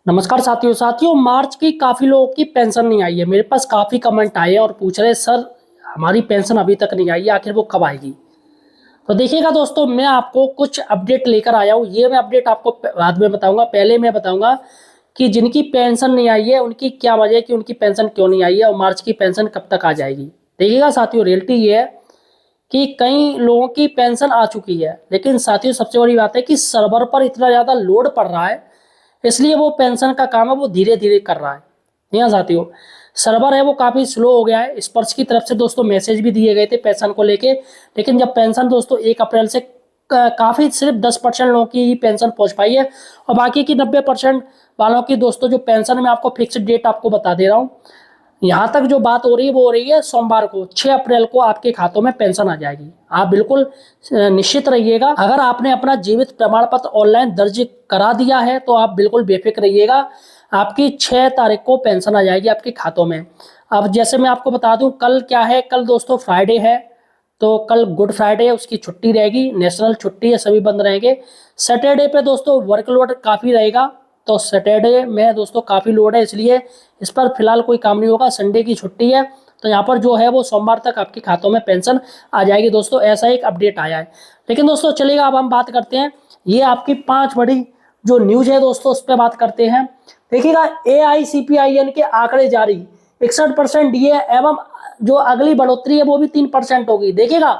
नमस्कार साथियों मार्च की काफ़ी लोगों की पेंशन नहीं आई है। मेरे पास काफ़ी कमेंट आए हैं और पूछ रहे हैं सर हमारी पेंशन अभी तक नहीं आई है, आखिर वो कब आएगी। तो देखिएगा दोस्तों, मैं आपको कुछ अपडेट लेकर आया हूँ। ये मैं अपडेट आपको बाद में बताऊंगा। पहले मैं बताऊंगा कि जिनकी पेंशन नहीं आई है उनकी क्या वजह है, कि उनकी पेंशन क्यों नहीं आई है और मार्च की पेंशन कब तक आ जाएगी। देखिएगा साथियों, रियलिटी ये है कि कई लोगों की पेंशन आ चुकी है, लेकिन साथियों सबसे बड़ी बात है कि सर्वर पर इतना ज़्यादा लोड पड़ रहा है, इसलिए वो पेंशन का काम है वो धीरे धीरे कर रहा है। यहाँ साथियों सर्वर है वो काफ़ी स्लो हो गया है। स्पर्श की तरफ से दोस्तों मैसेज भी दिए गए थे पेंशन को लेके, लेकिन जब पेंशन दोस्तों 1 अप्रैल से काफ़ी सिर्फ 10% लोगों की ही पेंशन पहुंच पाई है और बाकी की 90% वालों की दोस्तों जो पेंशन में आपको फिक्स्ड डेट आपको बता दे रहा हूँ। यहाँ तक जो बात हो रही है वो हो रही है सोमवार को 6 अप्रैल को आपके खातों में पेंशन आ जाएगी। आप बिल्कुल निश्चित रहिएगा। अगर आपने अपना जीवित प्रमाण पत्र ऑनलाइन दर्ज करा दिया है तो आप बिल्कुल बेफिक्र रहिएगा, आपकी 6 तारीख को पेंशन आ जाएगी आपके खातों में। अब जैसे मैं आपको बता दूं, कल क्या है, कल दोस्तों फ्राइडे है, तो कल गुड फ्राइडे है, उसकी छुट्टी रहेगी, नेशनल छुट्टी है, सभी बंद रहेंगे। सैटरडे पे दोस्तों वर्कलोड काफ़ी रहेगा, तो सैटरडे में दोस्तों काफ़ी लोड है, इसलिए इस पर फिलहाल कोई काम नहीं होगा। संडे की छुट्टी है, तो यहाँ पर जो है वो सोमवार तक आपके खातों में पेंशन आ जाएगी दोस्तों। ऐसा एक अपडेट आया है। लेकिन दोस्तों चलिएगा अब हम बात करते हैं, ये आपकी 5 बड़ी जो न्यूज़ है दोस्तों उस पर बात करते हैं। देखिएगा AICPIN के आंकड़े जारी, 61% डीए एवं जो अगली बढ़ोतरी है वो भी 3% होगी। देखिएगा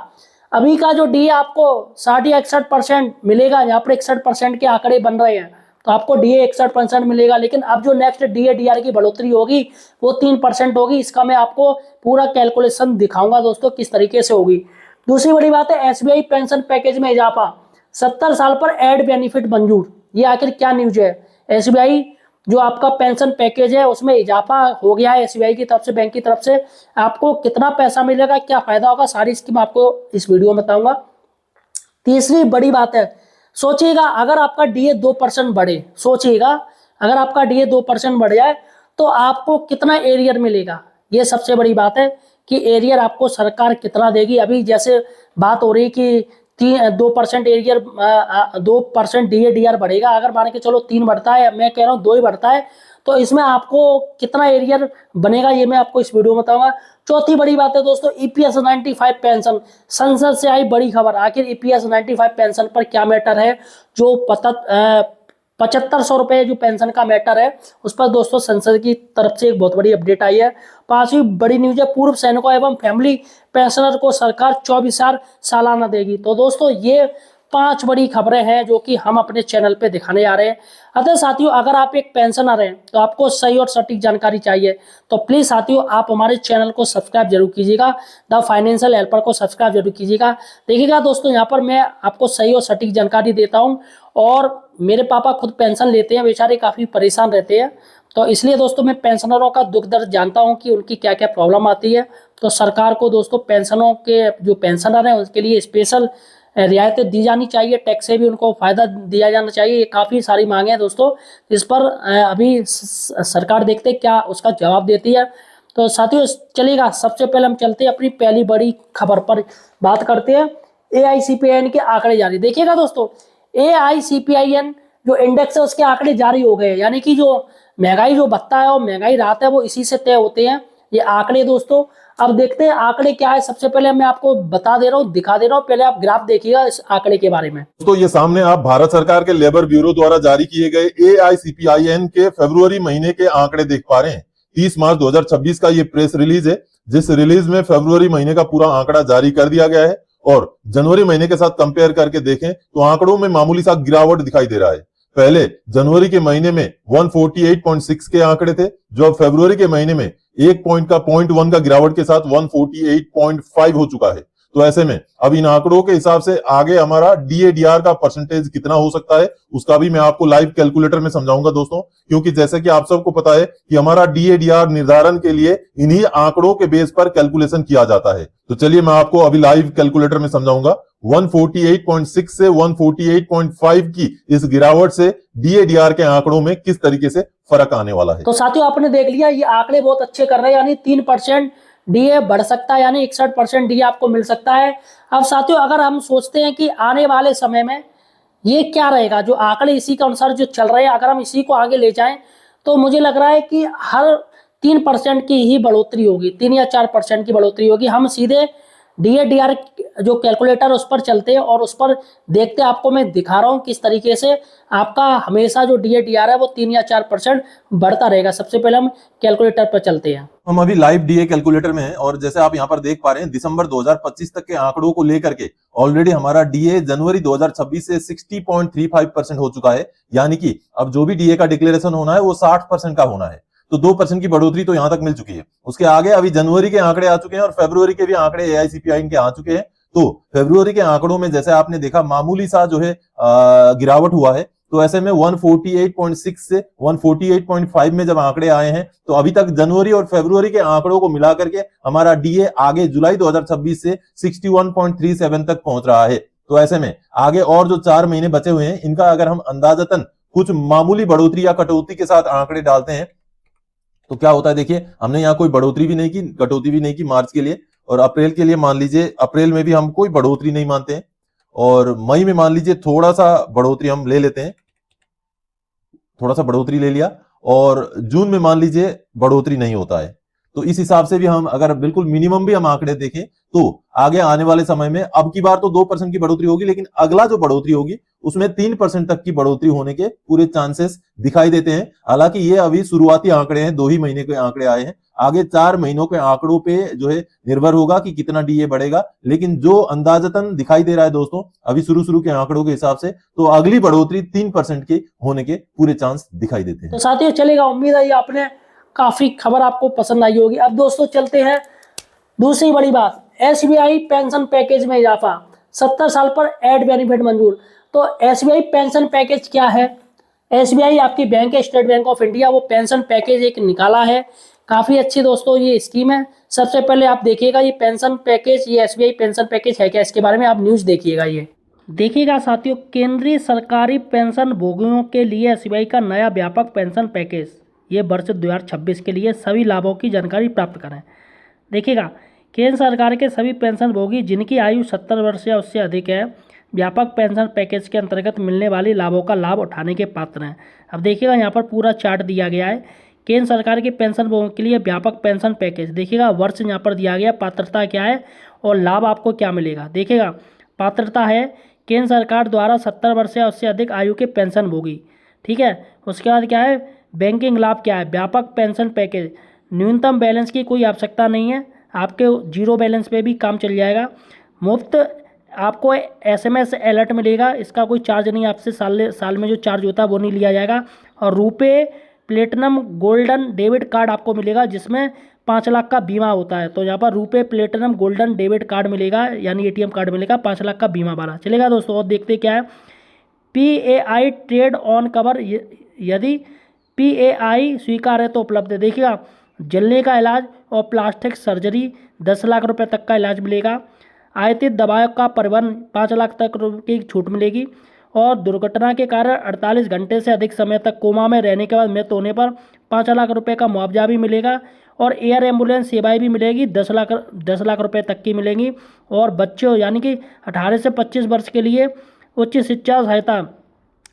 अभी का जो डीए आपको 60 या 61% मिलेगा, यहाँ पर 61% के आंकड़े बन रहे हैं, तो आपको डीए 61% मिलेगा। लेकिन अब जो नेक्स्ट डीए डीआर की बढ़ोतरी होगी वो 3% होगी। इसका मैं आपको पूरा कैलकुलेशन दिखाऊंगा दोस्तों किस तरीके से होगी। दूसरी बड़ी बात है SBI पेंशन पैकेज में इजाफा, 70 साल पर एड बेनिफिट मंजूर। ये आखिर क्या न्यूज है? SBI जो आपका पेंशन पैकेज है उसमें इजाफा हो गया है SBI की तरफ से, बैंक की तरफ से। आपको कितना पैसा मिलेगा, क्या फायदा होगा, सारी स्कीम आपको इस वीडियो में बताऊंगा। तीसरी बड़ी बात है, सोचिएगा अगर आपका डीए 2% बढ़े, सोचिएगा अगर आपका डीए 2% बढ़ जाए तो आपको कितना एरियर मिलेगा। ये सबसे बड़ी बात है कि एरियर आपको सरकार कितना देगी। अभी जैसे बात हो रही कि 2% एरियर, 2% डीए डीआर बढ़ेगा। अगर मान के चलो 3 बढ़ता है, मैं कह रहा हूँ 2 ही बढ़ता है, तो इसमें आपको कितना एरियर बनेगा ये मैं आपको इस वीडियो में बताऊंगा। चौथी बड़ी बात है दोस्तों EPS 95 पेंशन, संसद से आई बड़ी खबर। आखिर EPS 95 पेंशन पर क्या मैटर है? जो 7500 रुपये जो पेंशन का मैटर है उस पर दोस्तों संसद की तरफ से एक बहुत बड़ी अपडेट आई है। 5वीं बड़ी न्यूज है, पूर्व सैनिकों एवं फैमिली पेंशनर को सरकार 24,000 सालाना देगी। तो दोस्तों ये 5 बड़ी खबरें हैं जो कि हम अपने चैनल पे दिखाने आ रहे हैं। अतः साथियों अगर आप एक पेंशनर हैं तो आपको सही और सटीक जानकारी चाहिए, तो प्लीज़ साथियों आप हमारे चैनल को सब्सक्राइब जरूर कीजिएगा, द फाइनेंशियल हेल्पर को सब्सक्राइब जरूर कीजिएगा। देखिएगा दोस्तों यहाँ पर मैं आपको सही और सटीक जानकारी देता हूँ, और मेरे पापा खुद पेंशन लेते हैं, बेचारे काफ़ी परेशान रहते हैं, तो इसलिए दोस्तों मैं पेंशनरों का दुख दर्द जानता हूँ कि उनकी क्या क्या प्रॉब्लम आती है। तो सरकार को दोस्तों पेंशनों के जो पेंशनर हैं उनके लिए स्पेशल रियायतें दी जानी चाहिए, टैक्स से भी उनको फ़ायदा दिया जाना चाहिए। ये काफ़ी सारी मांगे हैं दोस्तों, इस पर अभी सरकार देखते हैं क्या उसका जवाब देती है। तो साथियों चलिएगा सबसे पहले हम चलते हैं अपनी पहली बड़ी खबर पर, बात करते हैं AICPIN के आंकड़े जारी। देखिएगा दोस्तों AICPIN जो इंडेक्स है उसके आंकड़े जारी हो गए, यानी कि जो महंगाई जो भत्ता है और महंगाई राहत है वो इसी से तय होते हैं ये आंकड़े दोस्तों। अब देखते हैं आंकड़े क्या है। सबसे पहले मैं आपको बता दे रहा हूँ, दिखा दे रहा हूँ, पहले आप ग्राफ देखिएगा इस आंकड़े के बारे में। तो ये सामने आप भारत सरकार के लेबर ब्यूरो द्वारा जारी किए गए AICPIN के फरवरी महीने के आंकड़े देख पा रहे हैं। 30 मार्च 2026 का ये प्रेस रिलीज है, जिस रिलीज में फरवरी महीने का पूरा आंकड़ा जारी कर दिया गया है। और जनवरी महीने के साथ कंपेयर करके देखें तो आंकड़ों में मामूली सा गिरावट दिखाई दे रहा है। पहले जनवरी के महीने में 148.6 के आंकड़े थे, जो अब फरवरी के महीने में 0.1 का गिरावट के साथ 148.5 हो चुका है। तो ऐसे में अब इन आंकड़ों के हिसाब से आगे हमारा DADR का परसेंटेज कितना हो सकता है उसका भी मैं आपको लाइव कैलकुलेटर में समझाऊंगा दोस्तों, क्योंकि जैसे कि आप सबको पता है कि हमारा DADR निर्धारण के लिए इन्हीं आंकड़ों के बेस पर कैलकुलेशन किया जाता है। तो चलिए मैं आपको अभी लाइव कैलकुलेटर में समझाऊंगा। 148.6 से 148.5 की इस गिरावट से DADR के आंकड़ों में किस तरीके से फर्क आने वाला है। तो साथियों आपने देख लिया ये आंकड़े बहुत अच्छे कर रहे हैं, यानी 3% डीए बढ़ सकता है, यानी 61% डीए आपको मिल सकता है। अब साथियों अगर हम सोचते हैं कि आने वाले समय में ये क्या रहेगा, जो आंकड़े इसी के अनुसार जो चल रहे हैं, अगर हम इसी को आगे ले जाएं तो मुझे लग रहा है कि हर 3% की ही बढ़ोतरी होगी, 3 या 4% की बढ़ोतरी होगी। हम सीधे DA/DR जो कैलकुलेटर उस पर चलते हैं और उस पर देखते हैं, आपको मैं दिखा रहा हूँ किस तरीके से आपका हमेशा जो DA/DR है वो 3 या 4% बढ़ता रहेगा। सबसे पहले हम कैलकुलेटर पर चलते हैं। हम अभी लाइव डीए कैलकुलेटर में हैं और जैसे आप यहाँ पर देख पा रहे हैं दिसंबर 2025 तक के आंकड़ों को लेकर के ऑलरेडी हमारा डीए जनवरी 2026 से 60.35% हो चुका है। यानी कि अब जो भी डीए का डिक्लेरेशन होना है वो 60% का होना है। तो 2% की बढ़ोतरी तो यहां तक मिल चुकी है। उसके आगे अभी जनवरी के आंकड़े आ चुके हैं और फरवरी के भी आंकड़े एआईसीपीआई के आ चुके हैं। तो फरवरी के आंकड़ों में जैसे आपने देखा मामूली सा जो है गिरावट हुआ है। तो ऐसे में 148.6 से 148.5 में जब आंकड़े आए हैं तो अभी तक जनवरी और फरवरी के आंकड़ों को मिलाकर के हमारा डीए आगे जुलाई 2026 से 61.37 तक पहुंच रहा है। तो ऐसे में आगे और जो 4 महीने बचे हुए हैं इनका अगर हम अंदाजतन कुछ मामूली बढ़ोतरी या कटौती के साथ आंकड़े डालते हैं तो क्या होता है, देखिए हमने यहाँ कोई बढ़ोतरी भी नहीं की, कटौती भी नहीं की मार्च के लिए, और अप्रैल के लिए मान लीजिए अप्रैल में भी हम कोई बढ़ोतरी नहीं मानते हैं, और मई में मान लीजिए थोड़ा सा बढ़ोतरी हम ले लेते हैं, थोड़ा सा बढ़ोतरी ले लिया, और जून में मान लीजिए बढ़ोतरी नहीं होता है। तो इस हिसाब से भी हम अगर बिल्कुल मिनिमम भी हम आंकड़े देखें तो आगे आने वाले समय में अब की बार तो 2% की बढ़ोतरी होगी, लेकिन अगला जो बढ़ोतरी होगी उसमें 3% तक की बढ़ोतरी होने के पूरे चांसेस दिखाई देते हैं। हालांकि ये अभी शुरुआती आंकड़े हैं, 2 ही महीने के आंकड़े आए हैं, आगे 4 महीनों के आंकड़ों पे जो है निर्भर होगा कि कितना डीए बढ़ेगा। लेकिन जो अंदाजतन दिखाई दे रहा है दोस्तों अभी शुरू के आंकड़ों के हिसाब से, तो अगली बढ़ोतरी 3% के होने के पूरे चांस दिखाई देते हैं। तो साथियों चलेगा, उम्मीद है आपने काफी खबर आपको पसंद आई होगी। अब दोस्तों चलते हैं दूसरी बड़ी बात, SBI पेंशन पैकेज में इजाफा, 70 साल पर एड बेनिफिट मंजूर। तो SBI पेंशन पैकेज क्या है? SBI आपकी बैंक है, स्टेट बैंक ऑफ इंडिया, वो पेंशन पैकेज एक निकाला है। काफ़ी अच्छी दोस्तों ये स्कीम है। सबसे पहले आप देखिएगा ये पेंशन पैकेज, ये SBI पेंशन पैकेज है क्या, इसके बारे में आप न्यूज़ देखिएगा। ये देखिएगा साथियों, केंद्रीय सरकारी पेंशन भोगियों के लिए SBI का नया व्यापक पेंशन पैकेज, ये वर्ष 2026 के लिए सभी लाभों की जानकारी प्राप्त करें। देखिएगा, केंद्र सरकार के सभी पेंशन भोगी जिनकी आयु 70 वर्ष या उससे अधिक है, व्यापक पेंशन पैकेज के अंतर्गत मिलने वाली लाभों का लाभ उठाने के पात्र हैं। अब देखिएगा यहाँ पर पूरा चार्ट दिया गया है, केंद्र सरकार के पेंशन भोगियों के लिए व्यापक पेंशन पैकेज। देखिएगा वर्ष यहाँ पर दिया गया, पात्रता क्या है और लाभ आपको क्या मिलेगा। देखिएगा पात्रता है केंद्र सरकार द्वारा 70 वर्ष या उससे अधिक आयु के पेंशन भोगी, ठीक है। उसके बाद क्या है, बैंकिंग लाभ क्या है, व्यापक पेंशन पैकेज, न्यूनतम बैलेंस की कोई आवश्यकता नहीं है, आपके 0 बैलेंस पे भी काम चल जाएगा। मुफ्त आपको SMS अलर्ट मिलेगा, इसका कोई चार्ज नहीं, आपसे साल में जो चार्ज होता है वो नहीं लिया जाएगा। और रुपए प्लेटिनम गोल्डन डेबिट कार्ड आपको मिलेगा जिसमें 5 लाख का बीमा होता है। तो यहाँ पर रुपए प्लेटिनम गोल्डन डेबिट कार्ड मिलेगा, यानी ATM कार्ड मिलेगा 5 लाख का बीमा वाला, चलेगा दोस्तों। और देखते क्या है, PAI ट्रेड ऑन कवर, यदि PAI स्वीकार है तो उपलब्ध है। देखिएगा जलने का इलाज और प्लास्टिक सर्जरी 10 लाख रुपए तक का इलाज मिलेगा। आयातित दवाओं का परिवहन 5 लाख तक की छूट मिलेगी। और दुर्घटना के कारण 48 घंटे से अधिक समय तक कोमा में रहने के बाद मृत्यु होने पर 5 लाख रुपए का मुआवजा भी मिलेगा। और एयर एम्बुलेंस सेवाएं भी मिलेगी, 10 लाख रुपए तक की मिलेंगी। और बच्चों यानी कि 18 से 25 वर्ष के लिए उच्च शिक्षा सहायता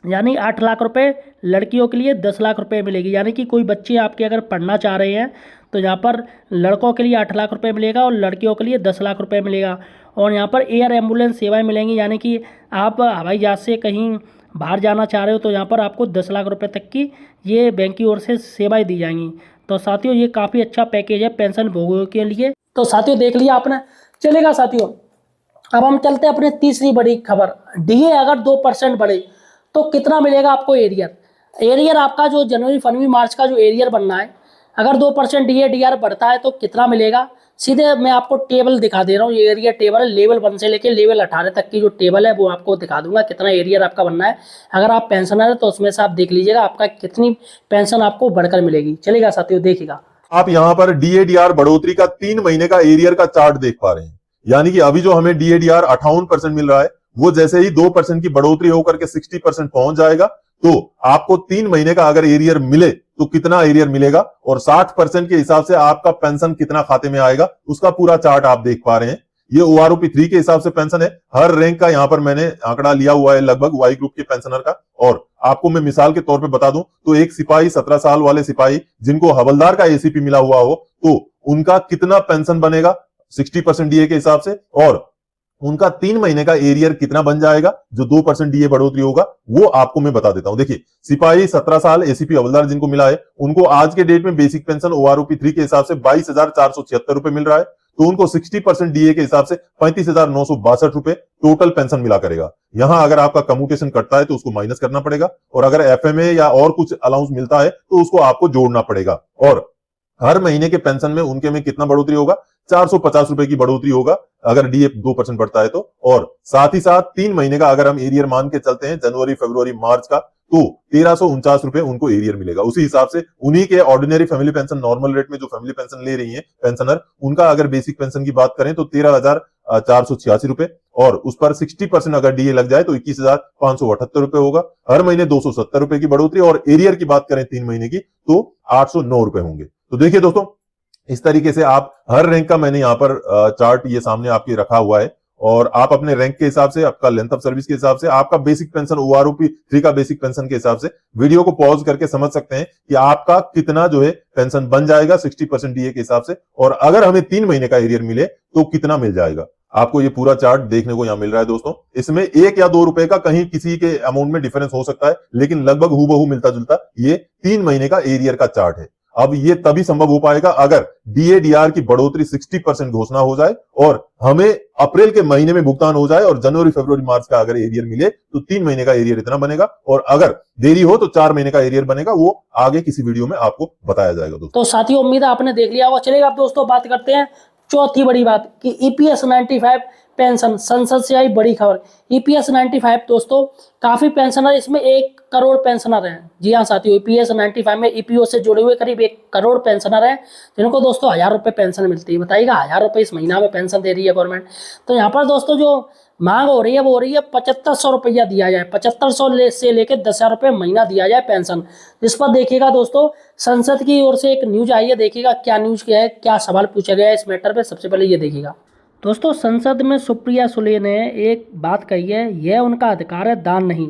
यानी 8 लाख रुपए, लड़कियों के लिए 10 लाख रुपए मिलेगी। यानी कि कोई बच्चे आपके अगर पढ़ना चाह रहे हैं तो यहाँ पर लड़कों के लिए 8 लाख रुपए मिलेगा और लड़कियों के लिए 10 लाख रुपए मिलेगा। और यहाँ पर एयर एम्बुलेंस सेवाएं मिलेंगी, यानी कि आप हवाई जहाज़ से कहीं बाहर जाना चाह रहे हो तो यहाँ पर आपको 10 लाख रुपए तक की ये बैंक की ओर से सेवाएं दी जाएंगी। तो साथियों ये काफ़ी अच्छा पैकेज है पेंशन भोगियों के लिए। तो साथियों देख लिया आपने, चलेगा साथियों। अब हम चलते हैं अपने तीसरी बड़ी खबर, DA अगर 2% बढ़े तो कितना मिलेगा आपको एरियर आपका जो जनवरी फरवरी मार्च का जो एरियर बनना है, अगर 2% DA/DR बढ़ता है तो कितना मिलेगा। सीधे मैं आपको टेबल दिखा दे रहा हूँ, ये एरियर टेबल है, लेवल 1 से लेकर लेवल 18 तक की जो टेबल है वो आपको दिखा दूंगा कितना एरियर आपका बनना है। अगर आप पेंशनर है तो उसमें से आप देख लीजिएगा आपका कितनी पेंशन आपको बढ़कर मिलेगी। चलेगा साथियों, देखिएगा आप यहाँ पर DA/DR बढ़ोतरी का 3 महीने का एरियर का चार्ट देख पा रहे हैं। यानी कि अभी जो हमें DA/DR 58% मिल रहा है, वो जैसे ही 2% की बढ़ोतरी होकर के 60% पहुंच जाएगा तो आपको 3 महीने का अगर एरियर मिले तो कितना एरियर मिलेगा और 60% के हिसाब से आपका पेंशन कितना खाते में आएगा, उसका पूरा चार्ट आप देख पा रहे हैं। ये ओआरओपी 3 के हिसाब से पेंशन है। हर रैंक का यहां पर मैंने आंकड़ा लिया हुआ है लगभग वाई ग्रुप के पेंशनर का। और आपको मैं मिसाल के तौर पे बता दूं तो एक सिपाही 17 साल वाले सिपाही जिनको हवलदार का एसीपी मिला हुआ हो तो उनका कितना पेंशन बनेगा 60% डीए के हिसाब से, और उनका 3 महीने का एरियर कितना बन जाएगा जो 2% डीए बढ़ोतरी होगा वो आपको मैं बता देता हूं। देखिए, सिपाही 17 साल एसीपी हवलदार जिनको मिला है उनको आज के डेट में बेसिक पेंशन ओआरओपी 3 के हिसाब से 22,476 रुपए मिल रहा है, तो उनको 60% डीए के हिसाब से 35,962 रुपए टोटल पेंशन मिला करेगा। यहां अगर आपका कम्यूटेशन कटता है तो उसको माइनस करना पड़ेगा, और अगर एफएमए या और कुछ अलाउंस मिलता है तो उसको आपको जोड़ना पड़ेगा। और हर महीने के पेंशन में उनके में कितना बढ़ोतरी होगा, 450 रुपए की बढ़ोतरी होगा अगर डीए 2% बढ़ता है तो। और साथ ही साथ 3 महीने का अगर हम एरियर मान के चलते हैं जनवरी फरवरी मार्च का, तो 1349 रुपए उनको एरियर मिलेगा। उसी हिसाब से उन्हीं के ordinary family pension normal rate में जो फैमिली पेंशन ले रही है पेंशनर, उनका अगर बेसिक पेंशन की बात करें तो 13,486 रुपए, और उस पर 60% अगर डीए लग जाए तो 21,578 रुपए होगा। हर महीने 270 रुपए की बढ़ोतरी, और एरियर की बात करें 3 महीने की तो 809 रुपए होंगे। तो देखिए दोस्तों, इस तरीके से आप हर रैंक का मैंने यहां पर चार्ट ये सामने आपके रखा हुआ है, और आप अपने रैंक के हिसाब से, आपका लेंथ ऑफ सर्विस के हिसाब से, आपका बेसिक पेंशन ओआरओपी 3 का बेसिक पेंशन के हिसाब से वीडियो को पॉज करके समझ सकते हैं कि आपका कितना जो है पेंशन बन जाएगा 60% डीए के हिसाब से, और अगर हमें 3 महीने का एरियर मिले तो कितना मिल जाएगा। आपको ये पूरा चार्ट देखने को यहां मिल रहा है दोस्तों। इसमें 1 या 2 रुपए का कहीं किसी के अमाउंट में डिफरेंस हो सकता है, लेकिन लगभग हूबहू मिलता जुलता ये 3 महीने का एरियर का चार्ट है। अब ये तभी संभव हो पाएगा अगर डीएडीआर की बढ़ोतरी 60% घोषणा हो जाए और हमें अप्रैल के महीने में भुगतान हो जाए, और जनवरी फरवरी मार्च का अगर एरियर मिले तो 3 महीने का एरियर इतना बनेगा, और अगर देरी हो तो 4 महीने का एरियर बनेगा। वो आगे किसी वीडियो में आपको बताया जाएगा दोस्तों। तो साथियों, उम्मीद है आपने देख लिया होगा। चलेगा अब दोस्तों बात करते हैं चौथी बड़ी बात कि ईपीएस 95 पेंशन, संसद से आई बड़ी खबर। ईपीएस 95 दोस्तों काफी पेंशनर, इसमें 1 करोड़ पेंशनर हैं। जी हाँ साथियों, ईपीएस 95 में ईपीओ से जुड़े हुए करीब 1 करोड़ पेंशनर हैं, जिनको दोस्तों 1000 रुपये पेंशन मिलती है। बताइएगा, 1000 रुपये इस महीना में पेंशन दे रही है गवर्नमेंट। तो यहाँ पर दोस्तों जो मांग हो रही है वो हो रही है 7500 रुपया दिया जाए, 7500 से लेकर 10,000 रुपये महीना दिया जाए पेंशन। जिस पर देखिएगा दोस्तों संसद की ओर से एक न्यूज आई है, देखिएगा क्या न्यूज क्या है, क्या सवाल पूछा गया है इस मैटर पे। सबसे पहले ये देखिएगा दोस्तों, संसद में सुप्रिया सुले ने एक बात कही है, यह उनका अधिकार है, दान नहीं।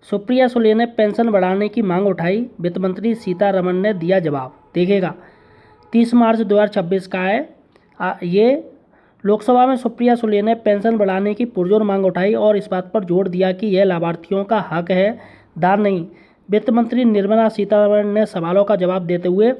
सुप्रिया सुले ने पेंशन बढ़ाने की मांग उठाई, वित्त मंत्री सीतारमण ने दिया जवाब। देखिएगा 30 मार्च 2026 का है ये। लोकसभा में सुप्रिया सुले ने पेंशन बढ़ाने की पुरजोर मांग उठाई और इस बात पर जोर दिया कि यह लाभार्थियों का हक है, दान नहीं। वित्त मंत्री निर्मला सीतारमण ने सवालों का जवाब देते हुए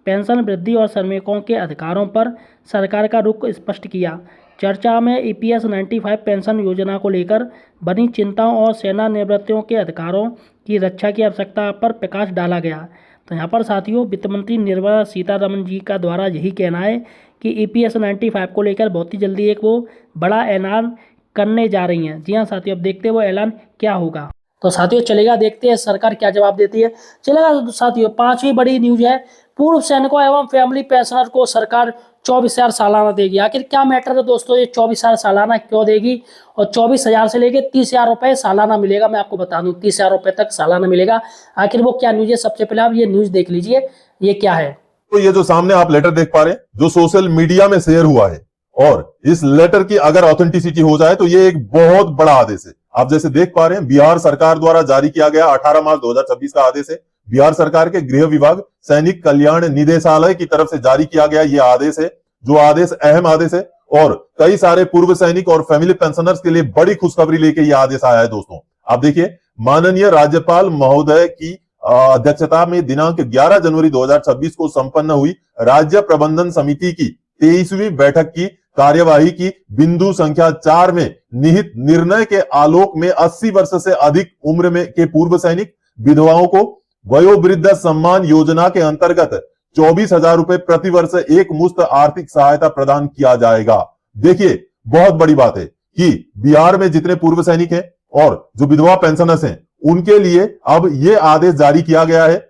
पेंशन वृद्धि और श्रमिकों के अधिकारों पर सरकार का रुख स्पष्ट किया। चर्चा में ईपीएस 95 पेंशन योजना को लेकर बनी चिंताओं और सेवानिवृत्तियों के अधिकारों की रक्षा की आवश्यकता पर प्रकाश डाला गया। तो यहाँ पर साथियों वित्त मंत्री निर्मला सीतारमण जी का द्वारा यही कहना है कि ईपीएस 95 को लेकर बहुत ही जल्दी एक वो बड़ा ऐलान करने जा रही हैं। जी हाँ साथियों, अब देखते हैं वो ऐलान क्या होगा। तो साथियों चलेगा, देखते हैं सरकार क्या जवाब देती है। चलेगा साथियों, 5वीं बड़ी न्यूज है, पूर्व सैनिकों एवं फैमिली पेंशनर को सरकार 24,000 सालाना देगी। आखिर क्या मैटर है दोस्तों, ये 24,000 सालाना क्यों देगी, और 24,000 से लेकर 30,000 रुपये सालाना मिलेगा। मैं आपको बता दूं 30,000 रुपये तक सालाना मिलेगा। आखिर वो क्या न्यूज है, सबसे पहले आप ये न्यूज देख लीजिए, ये क्या है। तो ये जो सामने आप लेटर देख पा रहे हैं जो सोशल मीडिया में शेयर हुआ है, और इस लेटर की अगर ऑथेंटिसिटी हो जाए तो ये एक बहुत बड़ा आदेश है। आप जैसे देख पा रहे हैं बिहार सरकार द्वारा जारी किया गया 18 मार्च 2026 का आदेश है। बिहार सरकार के गृह विभाग सैनिक कल्याण निदेशालय की तरफ से जारी किया गया यह आदेश है, जो आदेश अहम आदेश है, और कई सारे पूर्व सैनिक और फैमिली पेंशनर्स के लिए बड़ी खुशखबरी लेके यह आदेश आया है। दोस्तों आप देखिए, माननीय राज्यपाल महोदय की अध्यक्षता में दिनांक 11 जनवरी 2026 को संपन्न हुई राज्य प्रबंधन समिति की 23वीं बैठक की कार्यवाही की बिंदु संख्या 4 में निहित निर्णय के आलोक में 80 वर्ष से अधिक उम्र में के पूर्व सैनिक विधवाओं को वयोवृद्ध सम्मान योजना के अंतर्गत 24,000 रुपए प्रति वर्ष एक मुश्त आर्थिक सहायता प्रदान किया जाएगा। देखिए बहुत बड़ी बात है कि बिहार में जितने पूर्व सैनिक हैं और जो विधवा पेंशनर्स हैं उनके लिए अब यह आदेश जारी किया गया है,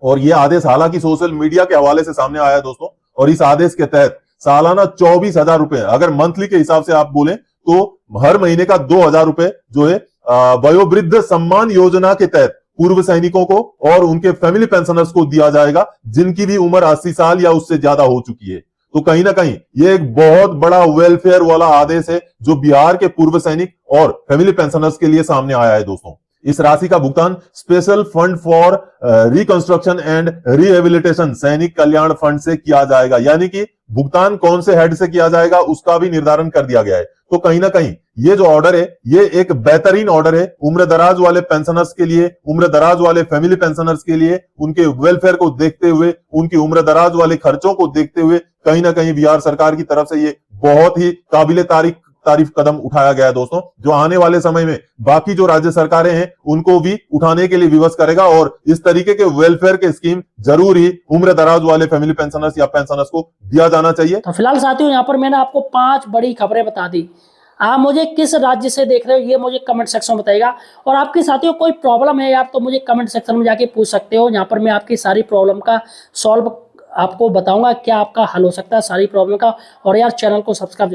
और यह आदेश हालांकि सोशल मीडिया के हवाले से सामने आया है दोस्तों। और इस आदेश के तहत सालाना 24,000 रुपए, अगर मंथली के हिसाब से आप बोले तो हर महीने का 2,000 रुपए जो है वयोवृद्ध सम्मान योजना के तहत पूर्व सैनिकों को और उनके फैमिली पेंशनर्स को दिया जाएगा, जिनकी भी उम्र 80 साल या उससे ज्यादा हो चुकी है। तो कहीं ना कहीं ये एक बहुत बड़ा वेलफेयर वाला आदेश है जो बिहार के पूर्व सैनिक और फैमिली पेंशनर्स के लिए सामने आया है दोस्तों। इस राशि का भुगतान special fund for reconstruction and rehabilitation सैनिक कल्याण फंड से किया जाएगा, यानी कि भुगतान कौन से हेड से किया जाएगा उसका भी निर्धारण कर दिया गया है। तो कहीं ना कहीं ये जो ऑर्डर है ये एक बेहतरीन ऑर्डर है उम्र दराज वाले पेंशनर्स के लिए, उम्र दराज वाले फैमिली पेंशनर्स के लिए, उनके वेलफेयर को देखते हुए, उनकी उम्र दराज वाले खर्चों को देखते हुए कहीं ना कहीं बिहार सरकार की तरफ से ये बहुत ही काबिले तारीफ कदम उठाया गया है दोस्तों, जो आने वाले समय में बाकी जो राज्य सरकारें हैं उनको भी उठाने के लिए विवश करेगा और इस तरीके के वेलफेयर के स्कीम जरूर ही उम्र दराज वाले फैमिली पेंशनर्स या पेंशनर्स को दिया जाना चाहिए। तो फिलहाल साथियों यहाँ पर मैंने आपको 5 बड़ी खबरें बता दी। आप मुझे किस राज्य से देख रहे हो ये मुझे कमेंट सेक्शन में बताइएगा, और आपके साथियों कोई प्रॉब्लम है यार तो मुझे कमेंट सेक्शन में जाके पूछ सकते हो। यहाँ पर मैं आपकी सारी प्रॉब्लम का सॉल्व आपको बताऊंगा क्या आपका हल हो सकता है सारी प्रॉब्लम का। और यार चैनल को सब्सक्राइब